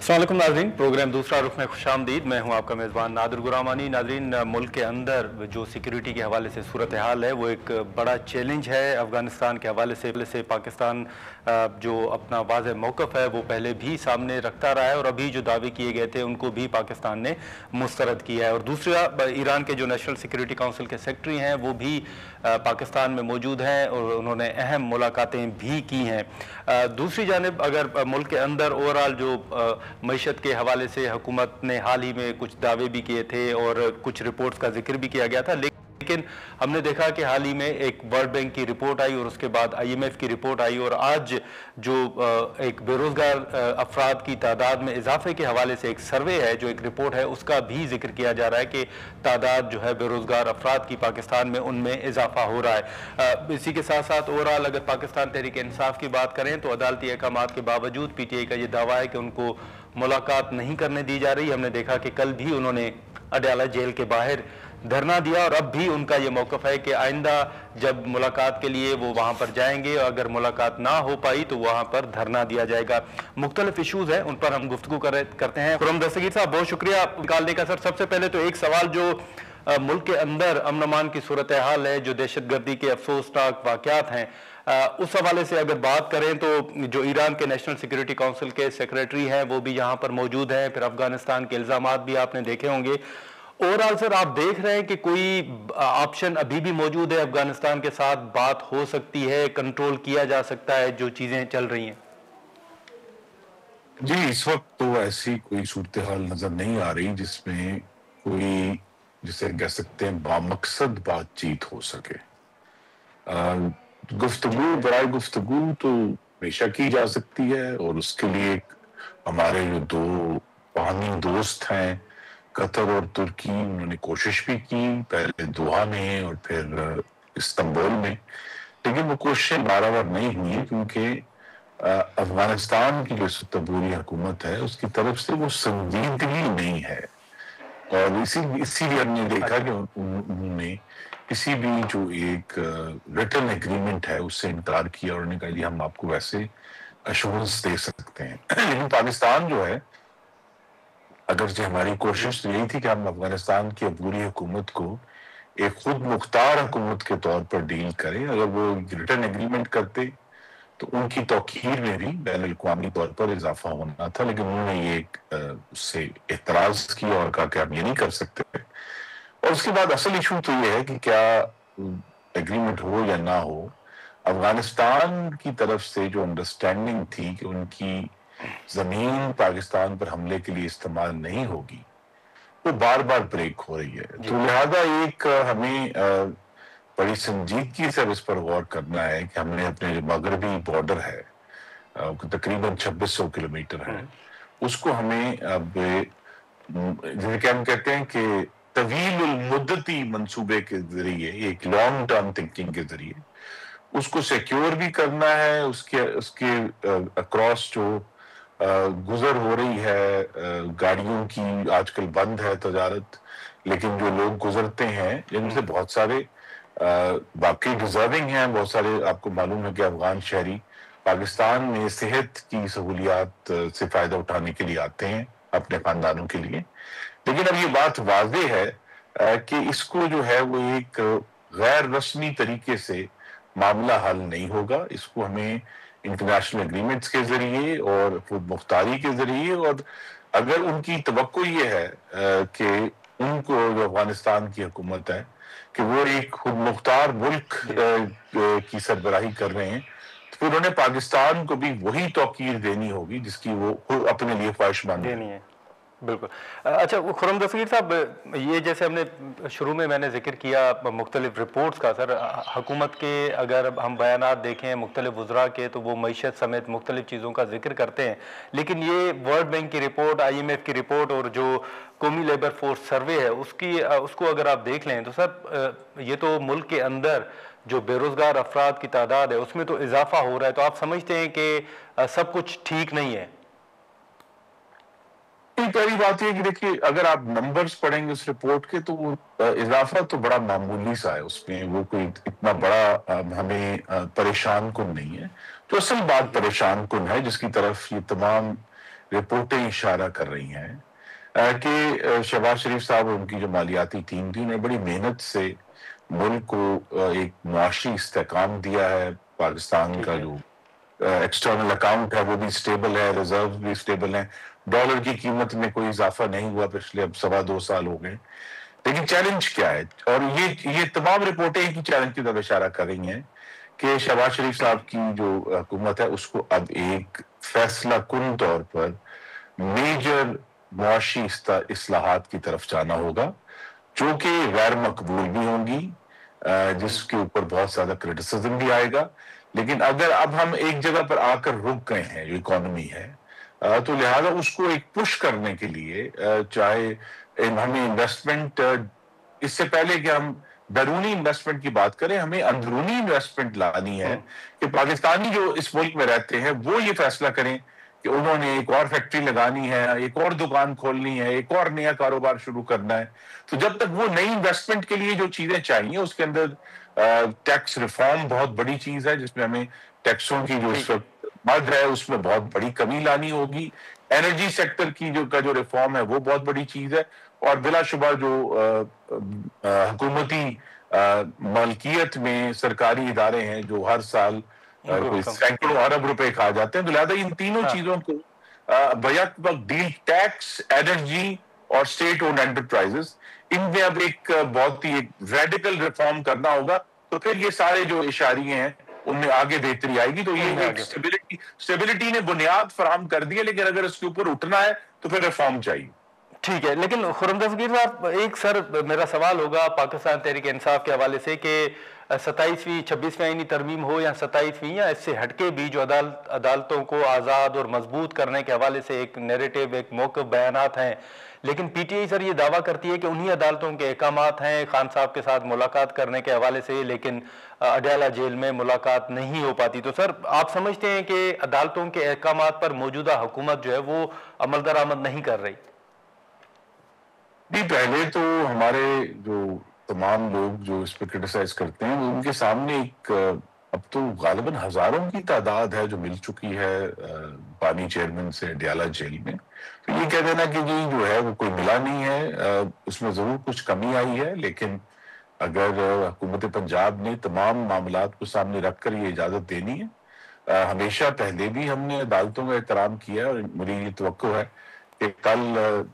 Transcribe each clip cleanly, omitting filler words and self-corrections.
अस्सलाम वालेकुम नाज़रीन, प्रोग्राम दूसरा रुख में खुशामदीद। मैं हूं आपका मेज़बान नादिर गुरामानी। नाज़रीन, मुल्क के अंदर जो सिक्योरिटी के हवाले से सूरत हाल है वो एक बड़ा चैलेंज है। अफ़गानिस्तान के हवाले से पाकिस्तान जो अपना वाज़ेह मौक़िफ़ है वो पहले भी सामने रखता रहा है और अभी जो दावे किए गए थे उनको भी पाकिस्तान ने मुस्तरद किया है। और दूसरा, ईरान के जो नेशनल सिक्योरिटी काउंसिल के सेक्रेटरी हैं वो भी पाकिस्तान में मौजूद हैं और उन्होंने अहम मुलाकातें भी की हैं। दूसरी जानिब अगर मुल्क के अंदर ओवरऑल जो मईशत के हवाले से हुकूमत ने हाल ही में कुछ दावे भी किए थे और कुछ रिपोर्ट्स का जिक्र भी किया गया था, लेकिन हमने देखा कि हाल ही में एक वर्ल्ड बैंक की रिपोर्ट आई और उसके बाद IMF की रिपोर्ट आई और आज जो एक बेरोज़गार अफराद की तादाद में इजाफे के हवाले से एक सर्वे है, जो एक रिपोर्ट है, उसका भी जिक्र किया जा रहा है कि तादाद जो है बेरोज़गार अफराद की पाकिस्तान में उनमें इजाफा हो रहा है। इसी के साथ साथ ओवरऑल अगर पाकिस्तान तहरीक इंसाफ की बात करें तो अदालती अहकामात के बावजूद PTI का ये दावा है कि उनको मुलाकात नहीं करने दी जा रही। हमने देखा कि कल भी उन्होंने अडयाला जेल के बाहर धरना दिया और अब भी उनका ये मौक़िफ़ है कि आइंदा जब मुलाकात के लिए वो वहाँ पर जाएंगे और अगर मुलाकात ना हो पाई तो वहाँ पर धरना दिया जाएगा। मुख्तलिफ इशूज़ हैं, उन पर हम गुफ्तगू करते हैं। खुर्रम दस्तगीर साहब, बहुत शुक्रिया निकालने का। सर, सबसे पहले तो एक सवाल जो मुल्क के अंदर अमन अमान की सूरत हाल है, जो दहशतगर्दी के अफसोसनाक वाक़यात हैं, उस हवाले से अगर बात करें तो जो ईरान के नेशनल सिक्योरिटी काउंसिल के सेक्रेटरी हैं वो भी यहाँ पर मौजूद हैं, फिर अफगानिस्तान के इल्ज़ामात भी आपने देखे होंगे। ओवरऑल सर, आप देख रहे हैं कि कोई ऑप्शन अभी भी मौजूद है, अफगानिस्तान के साथ बात हो सकती है, कंट्रोल किया जा सकता है जो चीज़ें चल रही हैं? जी, इस वक्त तो ऐसी कोई सूरत हाल नजर नहीं आ रही जिसमें कोई, जिसे कह सकते हैं, बामकसद बातचीत हो सके। गुफ्तगू बराए गुफ्तगू तो हमेशा की जा सकती है और उसके लिए हमारे जो दो बाहमी दोस्त हैं, कतर और तुर्की, उन्होंने कोशिश भी की, पहले दोहा में और फिर इस्तांबुल में, लेकिन वो कोशिशें बार नहीं हुई क्योंकि अफगानिस्तान की जो तबूरी हुकूमत है उसकी तरफ से वो संजीदगी नहीं है और इसीलिए हमने देखा कि उन्होंने किसी भी जो एक रिटन एग्रीमेंट है उससे इनकार किया और उन्होंने कहा जी हम आपको वैसे अश्योरेंस दे सकते हैं। लेकिन पाकिस्तान जो है, अगर जो हमारी कोशिश तो यही थी कि हम अफगानिस्तान की अबूरी हुकूमत को एक खुद मुख्तार हुकूमत के तौर पर डील करें। अगर वो रिटर्न एग्रीमेंट करते तो उनकी तौकीर में भी बैनुल अक़वामी तौर पर इजाफा होना था, लेकिन उन्होंने ये उससे एतराज किया और कहा कि हम ये नहीं कर सकते। और उसके बाद असल इशू तो ये है कि क्या एग्रीमेंट हो या ना हो, अफगानिस्तान की तरफ से जो अंडरस्टैंडिंग थी कि उनकी जमीन पाकिस्तान पर हमले के लिए इस्तेमाल नहीं होगी, वो बार बार ब्रेक हो रही है। तो लिहाजा एक हमें बड़ी संजीदगी से इस पर गौर करना है कि हमने अपने जो मगरबी बॉर्डर है, तकरीबन 2600 किलोमीटर है, उसको हमें अब जैसे कि हम कहते हैं कि तवील मुद्दती मंसूबे के जरिए, एक लॉन्ग टर्म थिंकिंग के जरिए उसको सिक्योर भी करना है। उसके अक्रॉस जो गुजर हो रही है गाड़ियों की, आजकल बंद है तजारत, लेकिन जो लोग गुजरते हैं जिनसे बहुत सारे बाकी डिजर्विंग हैं, बहुत सारे आपको मालूम है कि अफगान शहरी पाकिस्तान में सेहत की सहूलियात से फायदा उठाने के लिए आते हैं अपने खानदानों के लिए। लेकिन अब ये बात वाज़ेह है कि इसको जो है वो एक गैर रस्मी तरीके से मामला हल नहीं होगा। इसको हमें इंटरनेशनल एग्रीमेंट्स के जरिए और खुद मुख्तारी के जरिए, और अगर उनकी तवक्को ये है कि उनको जो अफगानिस्तान की हुकूमत है कि वो एक खुद मुख्तार मुल्क की सरबराही कर रहे हैं, तो फिर उन्हें पाकिस्तान को भी वही तौकीर देनी होगी जिसकी वो अपने लिए ख्वाहिशमंद है। बिल्कुल। अच्छा, खुर्रम दस्तगीर साहब, ये जैसे हमने शुरू में मैंने जिक्र किया मुख्तलिफ रिपोर्ट्स का, सर हुकूमत के अगर हम बयानात देखें मुख्तलिफ वज़रा के तो वो मईशत समेत मुख्तलिफ चीज़ों का जिक्र करते हैं, लेकिन ये वर्ल्ड बैंक की रिपोर्ट, IMF की रिपोर्ट और जो कौमी लेबर फोर्स सर्वे है उसको अगर आप देख लें तो सर ये तो मुल्क के अंदर जो बेरोज़गार अफराद की तादाद है उसमें तो इजाफा हो रहा है, तो आप समझते हैं कि सब कुछ ठीक नहीं है? पहली बात यह कि देखिए, अगर आप नंबर्स पढ़ेंगे उस रिपोर्ट के तो वो इजाफा तो बड़ा मामूली सा है, उसमें वो कोई इतना बड़ा हमें परेशान कुन नहीं है। तो असल बात परेशान कुन है जिसकी तरफ ये तमाम रिपोर्टें इशारा कर रही हैं कि शहबाज शरीफ साहब और उनकी जो मालियाती टीम थी, उन्होंने बड़ी मेहनत से मुल्क को एक मुआशी इस्तेहकाम दिया है। पाकिस्तान ठीक का है। जो एक्सटर्नल अकाउंट है वो भी स्टेबल है, रिजर्व भी स्टेबल है, डॉलर की कीमत में कोई इजाफा नहीं हुआ पिछले अब 2.25 साल हो गए। लेकिन चैलेंज क्या है, और ये तमाम रिपोर्टें एक ही चैलेंज की तरफ इशारा कर रही हैं कि शहबाज शरीफ साहब की जो हुकूमत है उसको अब एक फैसला कुन तौर पर मेजर मुआशी इस्लाहात की तरफ जाना होगा, जो कि गैर मकबूल भी होंगी, जिसके ऊपर बहुत ज्यादा क्रिटिसिज्म भी आएगा। लेकिन अगर अब हम एक जगह पर आकर रुक गए हैं, जो इकोनॉमी है, तो लिहाजा उसको एक पुश करने के लिए चाहे हमें इन्वेस्टमेंट, इससे पहले कि हम बैरूनी इन्वेस्टमेंट की बात करें, हमें अंदरूनी इन्वेस्टमेंट लानी है कि पाकिस्तानी जो इस मुल्क में रहते हैं वो ये फैसला करें कि उन्होंने एक और फैक्ट्री लगानी है, एक और दुकान खोलनी है, एक और नया कारोबार शुरू करना है। तो जब तक वो नई इन्वेस्टमेंट के लिए जो चीजें चाहिए, उसके अंदर टैक्स रिफॉर्म बहुत बड़ी चीज है, जिसमें हमें टैक्सों की जो इस वक्त मद है उसमें बहुत बड़ी कमी लानी होगी। एनर्जी सेक्टर की जो रिफॉर्म है वो बहुत बड़ी चीज है, और बिलाशुबा जो हुकूमती मलकियत में सरकारी इदारे हैं जो हर साल कोई सैकड़ों अरब रुपए खा जाते हैं। तो लिहाजा इन तीनों चीजों को बैक वक्त डील, टैक्स, एनर्जी और स्टेट ओन्ड एंटरप्राइजेस, इनमें अब एक बहुत ही एक रेडिकल रिफॉर्म करना होगा। तो फिर ये सारे जो इशारे हैं उनमें आगे बेहतरी आएगी। तो ये एक स्टेबिलिटी ने बुनियाद फराहम कर दी है, लेकिन अगर इसके ऊपर उठना है तो फिर रिफॉर्म चाहिए। ठीक है, लेकिन खुर्रम दस्तगीर साहब, एक सर मेरा सवाल होगा पाकिस्तान तहरीक इंसाफ के हवाले से कि 27वीं 26वीं आईनी तरमीम हो या 27वीं, या इससे हटके भी जो अदालतों को आज़ाद और मजबूत करने के हवाले से एक नैरेटिव, एक मौक़िफ़, बयानात हैं, लेकिन पीटीआई सर ये दावा करती है कि उन्हीं अदालतों के अहकामात हैं खान साहब के साथ मुलाकात करने के हवाले से, लेकिन अडयाला जेल में मुलाकात नहीं हो पाती। तो सर आप समझते हैं कि अदालतों के अहकामात पर मौजूदा हुकूमत जो है वो अमल दरामद नहीं कर रही? नहीं, पहले तो हमारे जो तमाम लोग जो इस पर क्रिटिसाइज करते हैं, उनके सामने एक अब तो गालिबन हजारों की तादाद है जो मिल चुकी है पानी चेयरमैन से अडयाला जेल में। तो ये कह देना कि जी जो है वो कोई मिला नहीं है, उसमें जरूर कुछ कमी आई है, लेकिन अगर हुकूमत पंजाब ने तमाम मामलात को सामने रखकर ये इजाजत देनी है, हमेशा पहले भी हमने अदालतों का एहतराम किया है, और मेरी ये तवक्को है कि कल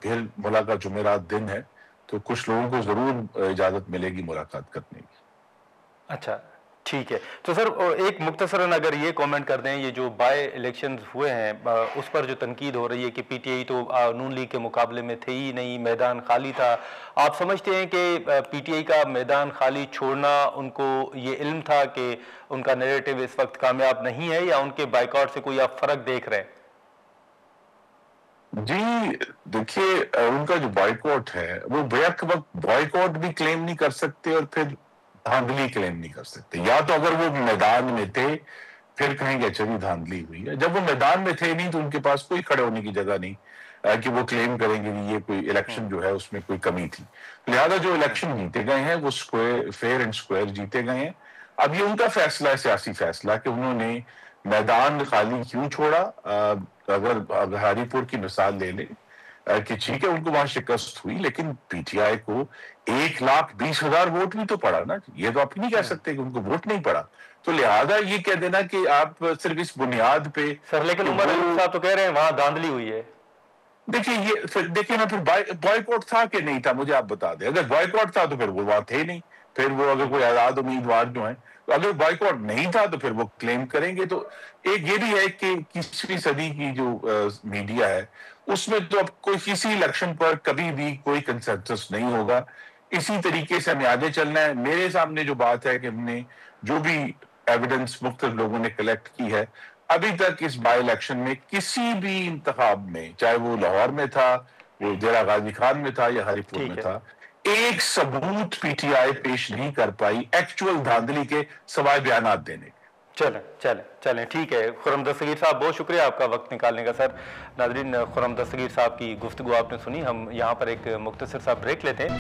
फिर मुलाकात जुमेरात दिन है, तो कुछ लोगों को जरूर इजाजत मिलेगी मुलाकात करने की। अच्छा, ठीक है। तो सर एक मुख्तसरन अगर ये कमेंट कर दें, ये जो बाय इलेक्शंस हुए हैं उस पर जो तनकीद हो रही है कि पीटीआई तो नून लीग के मुकाबले में थे ही नहीं, मैदान खाली था, आप समझते हैं कि पीटीआई का मैदान खाली छोड़ना उनको ये इल्म था कि उनका नैरेटिव इस वक्त कामयाब नहीं है, या उनके बाइकआउट से कोई आप फर्क देख रहे हैं? जी देखिए, उनका जो बॉयकॉट है वो बैक वक्त बॉयकॉट भी क्लेम नहीं कर सकते और फिर धांधली क्लेम नहीं कर सकते। या तो अगर वो मैदान में थे फिर कहेंगे अच्छा जी धांधली हुई है, जब वो मैदान में थे नहीं तो उनके पास कोई खड़े होने की जगह नहीं कि वो क्लेम करेंगे कि ये कोई इलेक्शन जो है उसमें कोई कमी थी। लिहाजा जो इलेक्शन जीते गए हैं वो स्क्वायर, फेयर एंड स्क्वायर जीते गए हैं। अब ये उनका फैसला है, सियासी फैसला, कि उन्होंने मैदान खाली क्यों छोड़ा। अगर हारीपुर की मिसाल ले लें कि ठीक है उनको वहां शिकस्त हुई, लेकिन पीटीआई को 1,20,000 वोट भी तो पड़ा ना। ये तो आप नहीं कह सकते कि उनको वोट नहीं पड़ा। तो लिहाजा ये कह देना कि आप सिर्फ इस बुनियाद पे सर, लेकिन उमर अली साहब तो कह रहे हैं वहां धांधली हुई है। देखिए ना, फिर बॉयकॉट था कि नहीं था, मुझे आप बता दें। अगर बॉयकॉट था तो फिर वो वहां थे नहीं, फिर वो अगर कोई आजाद उम्मीदवार जो है, तो अगर बॉयकॉट नहीं था तो फिर वो क्लेम करेंगे। तो एक ये भी है कि 21वीं सदी की जो मीडिया है उसमें तो अब कोई किसी इलेक्शन पर कभी भी कोई कंसेंसस नहीं होगा। इसी तरीके से हमें आगे चलना है। मेरे सामने जो बात है कि हमने जो भी एविडेंस मुख्तलिफ लोगों ने कलेक्ट की है, अभी तक इस बाई इलेक्शन में किसी भी इंतखाब में, चाहे वो लाहौर में था, वो डेरा गाजी खान में था या हरिपुर में था, एक सबूत पीटीआई पेश नहीं कर पाई एक्चुअल धांधली के सवाए बयानात देने। चलें ठीक है। खुर्रम दस्तगीर साहब, बहुत शुक्रिया आपका वक्त निकालने का। सर नाज़रीन, खुर्रम दस्तगीर साहब की गुफ्तगू आपने सुनी। हम यहाँ पर एक मुख्तसर सा ब्रेक लेते हैं।